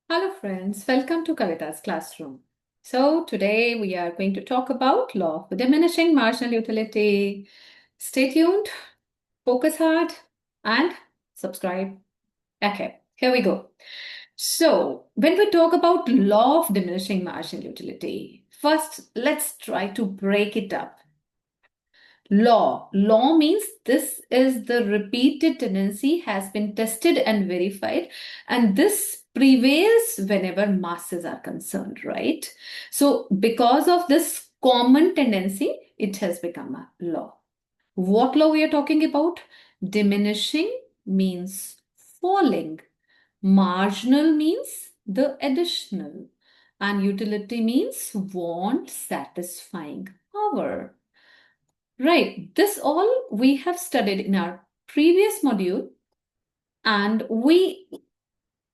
Hello friends, welcome to Kavita's classroom. So today we are going to talk about law of diminishing marginal utility. Stay tuned, focus hard and subscribe. Okay, here we go. So when we talk about law of diminishing marginal utility, first let's try to break it up. Law means this is the repeated tendency has been tested and verified, and this prevails whenever masses are concerned, right? So because of this common tendency, it has become a law. What law we are talking about? Diminishing means falling. Marginal means the additional. And utility means want satisfying power. Right, this all we have studied in our previous module, and we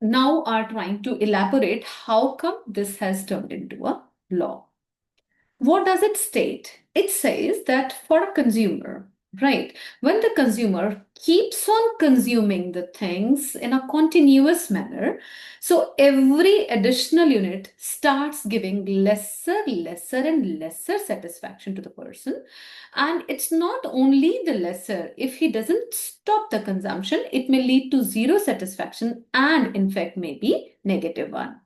now are trying to elaborate how come this has turned into a law. What does it state? It says that for a consumer, right, when the consumer keeps on consuming the things in a continuous manner, so every additional unit starts giving lesser, and lesser satisfaction to the person. And it's not only the lesser, if he doesn't stop the consumption, it may lead to zero satisfaction and, in fact, maybe negative one.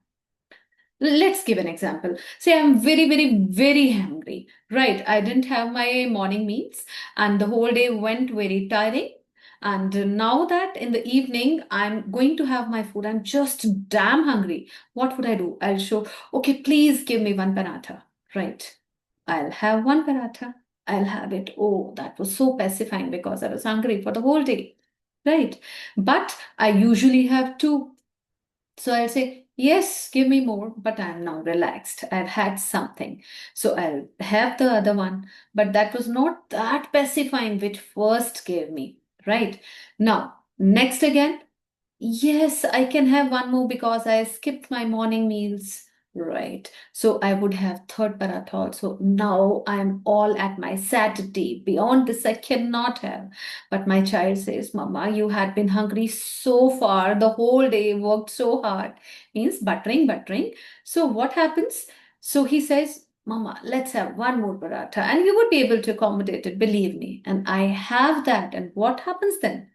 Let's give an example. Say I'm very, very hungry, right? I didn't have my morning meals and the whole day went very tiring. And now that in the evening I'm going to have my food, I'm just damn hungry. What would I do? I'll show, okay, please give me one paratha, right? I'll have one paratha. I'll have it. Oh, that was so pacifying because I was hungry for the whole day, right? But I usually have two. So I'll say, yes, give me more, but I'm now relaxed. I've had something. So I'll have the other one. But that was not that pacifying which first gave me, right? Now, next again, yes, I can have one more because I skipped my morning meals. Right. So I would have third paratha also. Now I'm all at my satiety. Beyond this, I cannot have. But my child says, Mama, you had been hungry so far. The whole day worked so hard. Means buttering. So what happens? So he says, Mama, let's have one more paratha. And you would be able to accommodate it, believe me. And I have that. And what happens then?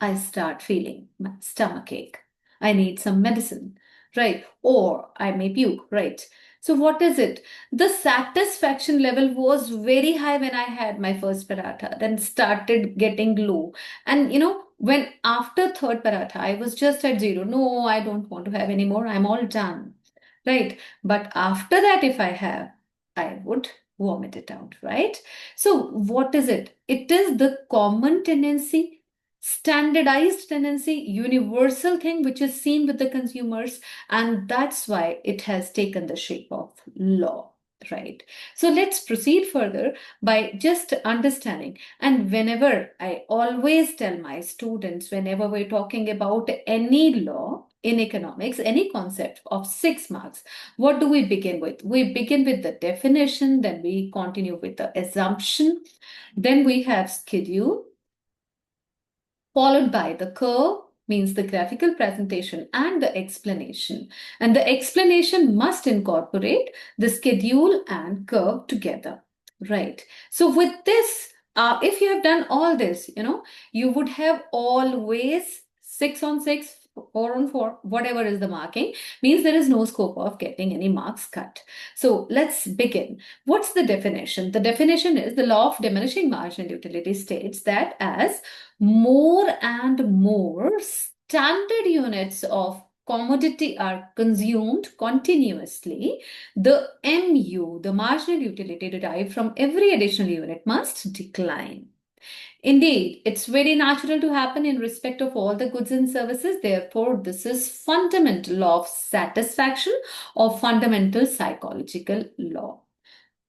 I start feeling my stomach ache. I need some medicine, right? Or I may puke, right? So what is it? The satisfaction level was very high when I had my first paratha, then started getting low. And when after third paratha, I was just at zero. No, I don't want to have any more. I'm all done. Right. But after that, if I have, I would vomit it out, right? So what is it? It is the common tendency, standardized tendency, universal thing which is seen with the consumers, and that's why it has taken the shape of law, right? So let's proceed further by just understanding. And whenever I always tell my students, whenever we're talking about any law in economics, any concept of 6 marks, what do we begin with? We begin with the definition, then we continue with the assumption, then we have schedule, followed by the curve, means the graphical presentation, and the explanation. And the explanation must incorporate the schedule and curve together, right? So with this, if you have done all this, you would have always 6 on 6, 4 on 4, whatever is the marking, means there is no scope of getting any marks cut. So let's begin. What's the definition? The definition is the law of diminishing marginal utility states that as more and more standard units of commodity are consumed continuously, the MU, the marginal utility derived from every additional unit, must decline. Indeed, it's very natural to happen in respect of all the goods and services. Therefore, this is fundamental law of satisfaction or fundamental psychological law.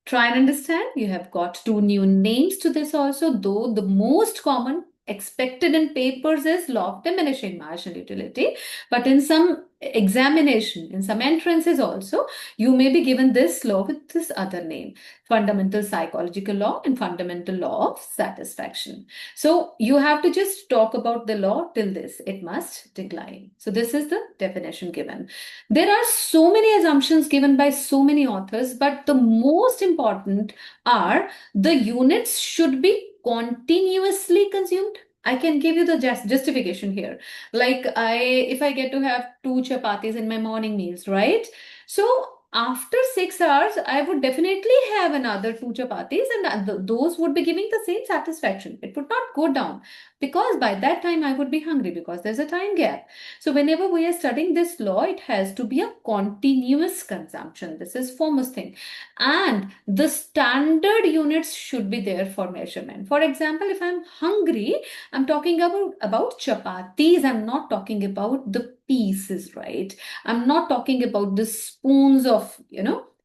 Try and understand. You have got two new names to this also, though the most common expected in papers is law of diminishing marginal utility, but in some examination, in some entrances also, you may be given this law with this other name, fundamental psychological law and fundamental law of satisfaction. So you have to just talk about the law till this, it must decline. So this is the definition given. There are so many assumptions given by so many authors, but the most important are the units should be continuously consumed. I can give you the justification here. Like if I get to have two chapatis in my morning meals, right? So after 6 hours, I would definitely have another two chapatis, and those would be giving the same satisfaction. It would not go down because by that time I would be hungry because there's a time gap. So whenever we are studying this law, it has to be a continuous consumption. This is foremost thing. And the standard units should be there for measurement. For example, if I'm hungry, I'm talking about chapatis. I'm not talking about the pieces, right? I'm not talking about the spoons of,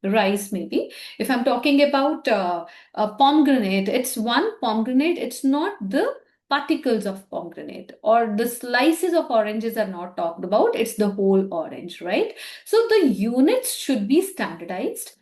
rice maybe. If I'm talking about a pomegranate, it's one pomegranate. It's not the particles of pomegranate, or the slices of oranges are not talked about. It's the whole orange, right? So the units should be standardized.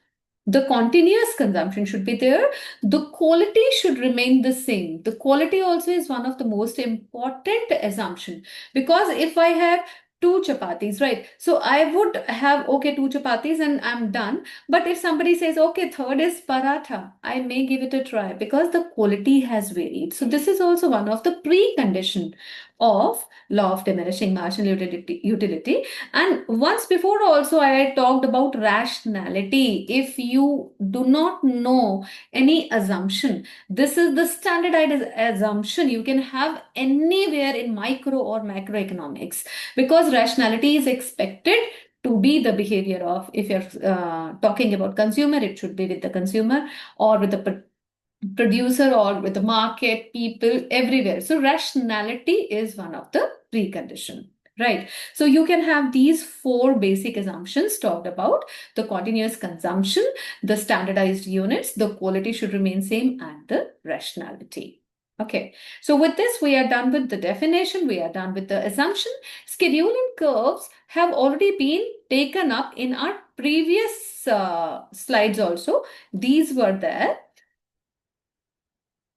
The continuous consumption should be there. The quality should remain the same. The quality also is one of the most important assumption, because if I have two chapatis, right? So I would have, okay, two chapatis and I'm done. But if somebody says, okay, third is paratha, I may give it a try because the quality has varied. So this is also one of the precondition of law of diminishing marginal utility. And once before also I talked about rationality. If you do not know any assumption, this is the standardized assumption you can have anywhere in micro or macroeconomics, because rationality is expected to be the behavior of, if you're talking about consumer, it should be with the consumer or with the producer or with the market, people, everywhere. So rationality is one of the precondition. Right. So you can have these four basic assumptions talked about: the continuous consumption, the standardized units, the quality should remain same, and the rationality. Okay. So with this, we are done with the definition. We are done with the assumption. Schedule and curves have already been taken up in our previous slides also. These were there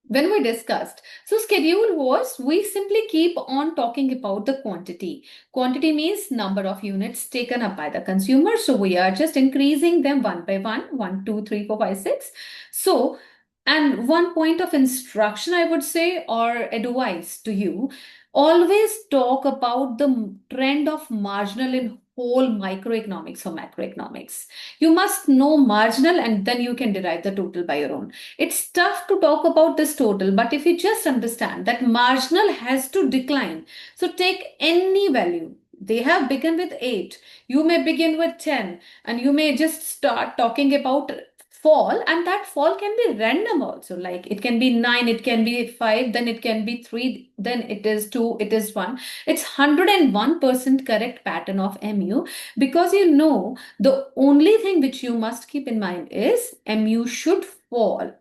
when we discussed. So schedule was, we simply keep on talking about the quantity. Quantity means number of units taken up by the consumer. So we are just increasing them one by one, 1, 2, 3, 4, 5, 6. So, and one point of instruction, I would say, or advice to you, always talk about the trend of marginal in whole microeconomics or macroeconomics. You must know marginal and then you can derive the total by your own. It's tough to talk about this total, but if you just understand that marginal has to decline. So take any value. They have begun with 8. You may begin with 10, and you may just start talking about fall, and that fall can be random also. Like it can be 9, it can be 5, then it can be 3, then it is 2, it is 1. It's 101% correct pattern of MU, because the only thing which you must keep in mind is MU should fall.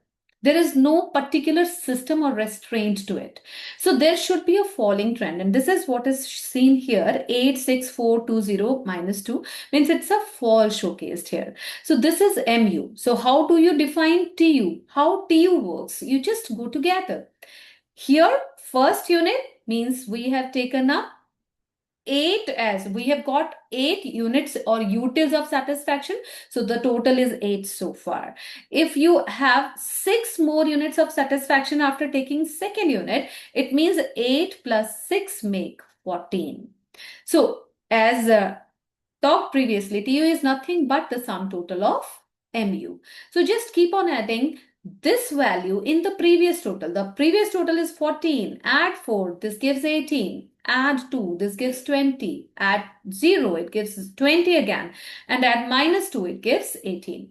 There is no particular system or restraint to it. So there should be a falling trend. And this is what is seen here. 86420 minus 2 means it's a fall showcased here. So this is MU. So how do you define TU? How TU works? You just go together. Here, first unit means we have taken up 8, as we have got 8 units or utils of satisfaction. So the total is 8 so far. If you have 6 more units of satisfaction after taking second unit, it means 8 plus 6 make 14. So as talked previously, TU is nothing but the sum total of MU. So just keep on adding this value in the previous total. The previous total is 14. Add 4, this gives 18. Add 2, this gives 20. Add 0, it gives 20 again. And add minus 2, it gives 18.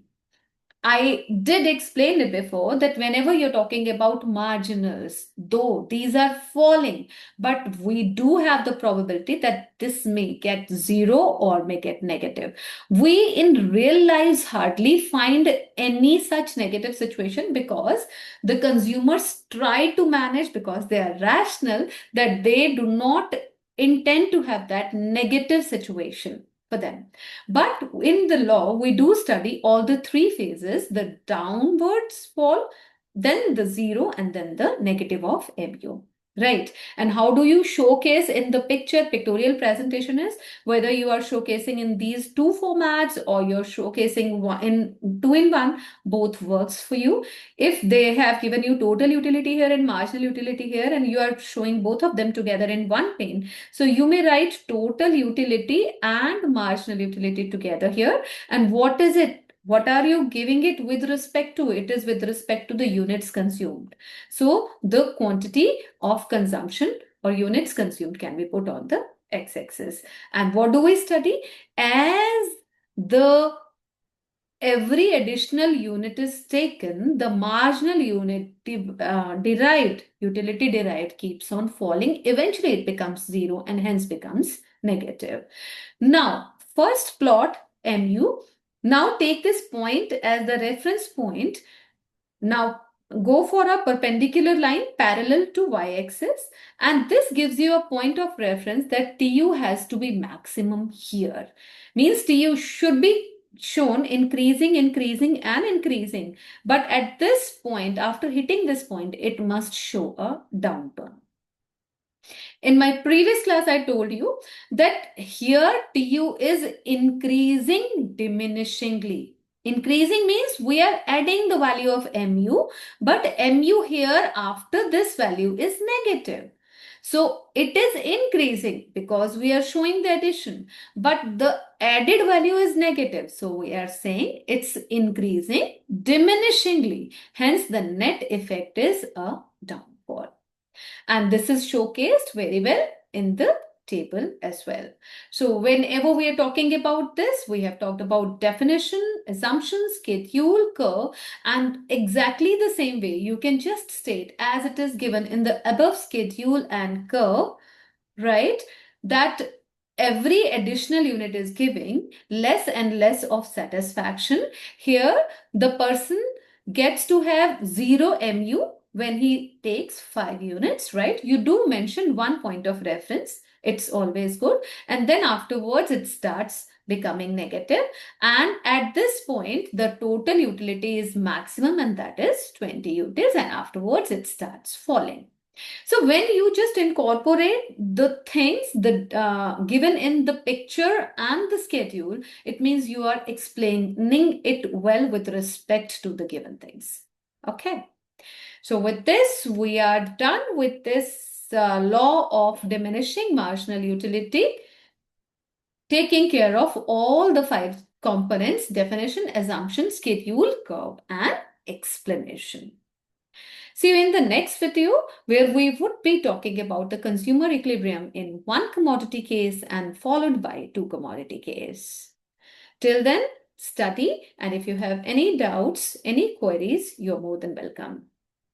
I did explain it before that whenever you're talking about marginals, though these are falling, but we do have the probability that this may get zero or may get negative. We in real lives hardly find any such negative situation because the consumers try to manage, because they are rational, that they do not intend to have that negative situation for them. But in the law, we do study all the three phases, the downwards fall, then the zero, and then the negative of mu. Right. And how do you showcase in the picture? Pictorial presentation is whether you are showcasing in these two formats or you're showcasing one in two in one, both works for you. If they have given you total utility here and marginal utility here, and you are showing both of them together in one pane, so you may write total utility and marginal utility together here. And what is it? What are you giving it with respect to? It is with respect to the units consumed. So the quantity of consumption or units consumed can be put on the x-axis. And what do we study? As the every additional unit is taken, the marginal unit derived, utility derived, keeps on falling. Eventually it becomes zero and hence becomes negative. Now, first plot mu. Now take this point as the reference point. Now go for a perpendicular line parallel to y-axis, and this gives you a point of reference that TU has to be maximum here. Means TU should be shown increasing, increasing and increasing. But at this point, after hitting this point, it must show a downturn. In my previous class, I told you that here TU is increasing diminishingly. Increasing means we are adding the value of mu, but mu here after this value is negative. So it is increasing because we are showing the addition, but the added value is negative. So we are saying it's increasing diminishingly. Hence the net effect is a downfall. And this is showcased very well in the table as well. So whenever we are talking about this, we have talked about definition, assumption, schedule, curve, and exactly the same way you can just state as it is given in the above schedule and curve, right? That every additional unit is giving less and less of satisfaction. Here, the person gets to have 0 mu when he takes 5 units, right? You do mention one point of reference. It's always good. And then afterwards, it starts becoming negative. And at this point, the total utility is maximum, and that is 20 units. And afterwards, it starts falling. So when you just incorporate the things given in the picture and the schedule, it means you are explaining it well with respect to the given things. Okay. So with this, we are done with this law of diminishing marginal utility, taking care of all the 5 components: definition, assumption, schedule, curve, and explanation. See you in the next video, where we would be talking about the consumer equilibrium in one commodity case and followed by 2 commodity case. Till then, study, and if you have any doubts, any queries, you're more than welcome.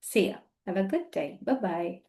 See ya. Have a good day. Bye-bye.